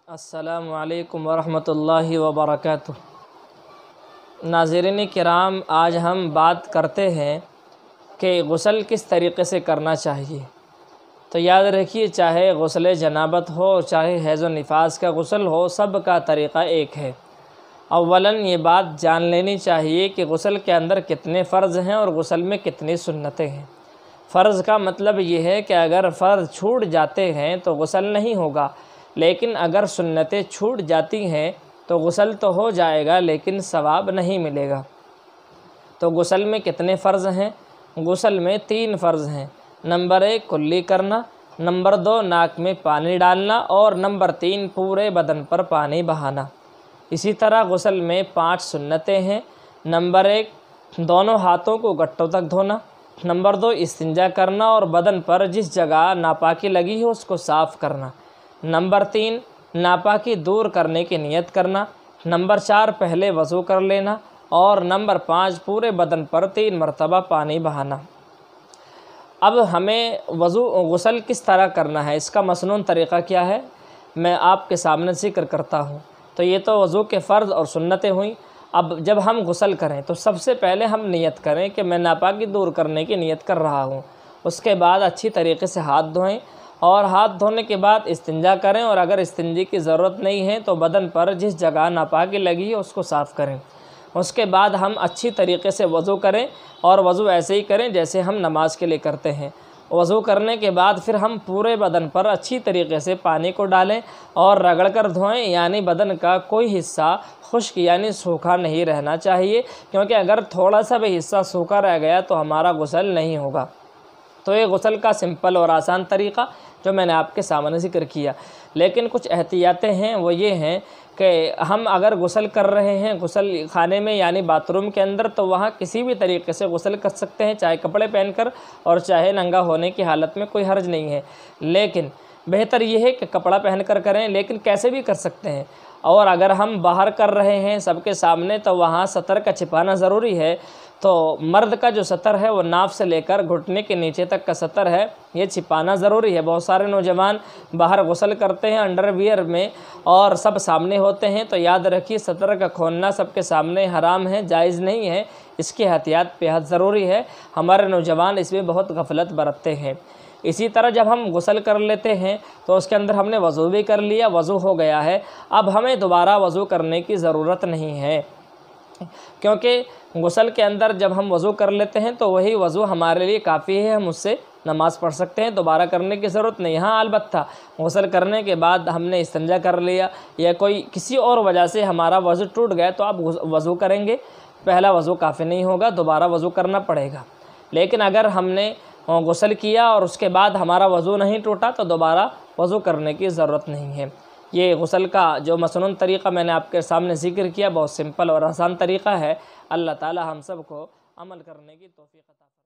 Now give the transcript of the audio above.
السلام علیکم ورحمۃ اللہ وبرکاتہ۔ ناظرین کرام، آج ہم بات کرتے ہیں کہ غسل کس طریقے سے کرنا چاہیے۔ تو یاد رکھیے، چاہے غسل جنابت ہو، چاہے حیض و نفاس کا غسل ہو، سب کا طریقہ ایک ہے۔ اولاً یہ بات جان لینی چاہیے کہ غسل کے اندر کتنے فرض ہیں اور غسل میں کتنی سنتیں ہیں۔ فرض کا مطلب یہ ہے کہ اگر فرض چھوٹ جاتے ہیں تو غسل نہیں ہوگا، لیکن اگر سنتیں چھوٹ جاتی ہیں تو غسل تو ہو جائے گا لیکن ثواب نہیں ملے گا۔ تو غسل میں کتنے فرض ہیں؟ غسل میں 3 فرض ہیں۔ نمبر 1 کلی کرنا، نمبر 2 ناک میں پانی ڈالنا، اور نمبر 3 پورے بدن پر پانی بہانا۔ اسی طرح غسل میں 5 سنتیں ہیں۔ نمبر 1 دونوں ہاتھوں کو گٹوں تک دھونا، نمبر 2 استنجا کرنا اور بدن پر جس جگہ ناپاکی لگی ہو اس کو صاف کرنا، نمبر 3 ناپاکی دور کرنے کی نیت کرنا، نمبر 4 پہلے وضو کر لینا، اور نمبر 5 پورے بدن پر 3 مرتبہ پانی بہانا۔ اب ہمیں غسل کس طرح کرنا ہے، اس کا مسنون طریقہ کیا ہے، میں آپ کے سامنے ذکر کرتا ہوں۔ تو یہ تو وضو کے فرض اور سنتیں ہوئیں۔ اب جب ہم غسل کریں تو سب سے پہلے ہم نیت کریں کہ میں ناپاکی دور کرنے کی نیت کر رہا ہوں۔ اس کے بعد اچھی طریقے سے ہاتھ دھوئیں، اور ہاتھ دھونے کے بعد استنجا کریں، اور اگر استنجے کی ضرورت نہیں ہے تو بدن پر جس جگہ ناپاکی لگی ہے اس کو صاف کریں۔ اس کے بعد ہم اچھی طریقے سے وضو کریں، اور وضو ایسے ہی کریں جیسے ہم نماز کے لیے کرتے ہیں۔ وضو کرنے کے بعد پھر ہم پورے بدن پر اچھی طریقے سے پانی کو ڈالیں اور رگڑ کر دھوئیں، یعنی بدن کا کوئی حصہ خشک یعنی سوکھا نہیں رہنا چاہیے، کیونکہ اگر تھوڑا سا بھی حصہ سوکھا رہ گیا تو ہمارا غسل نہیں ہوگا۔ تو یہ غسل کا سمپل اور آسان طریقہ جو میں نے آپ کے سامنے ذکر کیا، لیکن کچھ احتیاطیں ہیں، وہ یہ ہیں کہ ہم اگر غسل کر رہے ہیں غسل خانے میں یعنی باتھ روم کے اندر، تو وہاں کسی بھی طریقے سے غسل کر سکتے ہیں، چاہے کپڑے پہن کر اور چاہے ننگا ہونے کی حالت میں، کوئی حرج نہیں ہے، لیکن بہتر یہ ہے کہ کپڑا پہن کر کریں، لیکن کیسے بھی کر سکتے ہیں۔ اور اگر ہم باہر کر رہے ہیں سب کے سامنے تو وہاں سطر کا چھپانا ضروری ہے۔ تو مرد کا جو سطر ہے وہ ناف سے لے کر گھٹنے کے نیچے تک کا سطر ہے، یہ چھپانا ضروری ہے۔ بہت سارے نوجوان باہر غسل کرتے ہیں انڈر ویئر میں اور سب سامنے ہوتے ہیں، تو یاد رکھیے سطر کا کھولنا سب کے سامنے حرام ہے، جائز نہیں ہے، اس کی احتیاط بہت ضروری ہے۔ ہمارے نوجوان اس میں بہت غفلت برتتے ہیں۔ اسی طرح جب ہم غسل کر لیتے ہیں تو اس کے اندر ہم نے وضو بھی کر لیا، وضو ہو گیا ہے، اب ہمیں دوبارہ وضو کرنے کی ضرورت نہیں ہے، کیونکہ غسل کے اندر جب ہم وضو کر لیتے ہیں تو وہی وضو ہمارے لیے کافی ہے، ہم اس سے نماز پڑھ سکتے ہیں، دوبارہ کرنے کی ضرورت نہیں۔ ہاں البتہ غسل کرنے کے بعد ہم نے استنجا کر لیا یا کوئی کسی اور وجہ سے ہمارا وضو ٹوٹ گیا تو اب وضو کریں گے، پہلا وضو کافی نہیں ہوگا، دوبارہ وضو کرنا پڑے گا۔ لیکن اگر ہم نے غسل کیا اور اس کے بعد ہمارا وضو نہیں ٹوٹا تو دوبارہ وضو کرنے کی ضرورت نہیں ہے۔ یہ غسل کا جو مسنون طریقہ میں نے آپ کے سامنے ذکر کیا، بہت سمپل اور آسان طریقہ ہے۔ اللہ تعالی ہم سب کو عمل کرنے کی توفیق عطا فرمائے۔